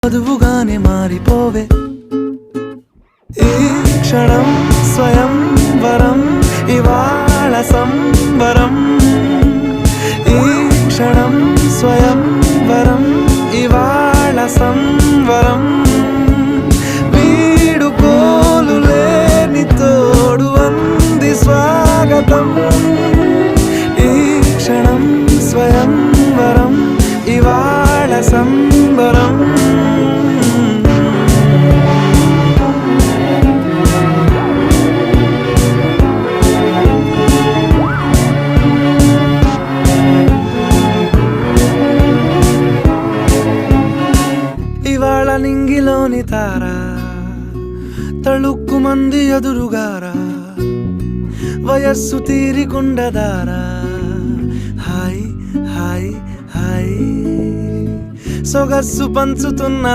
వధువుగానే మారిపోవే ఈ క్షణం స్వయం వరం ఇవాళ సంబరం ఈ క్షణం స్వయం వరం ఇవాళ సంవరం వీడుకోలు లేని తోడు అంది స్వాగతం ఈ క్షణం స్వయం వరం ఇవాళ సంబరం ఇవాళ నింగిలోని తారా తళుక్కు మంది ఎదురుగారా వయస్సు తీరికుండదారా హాయ్ హాయ్ హాయ్ సొగస్సు పంచుతున్న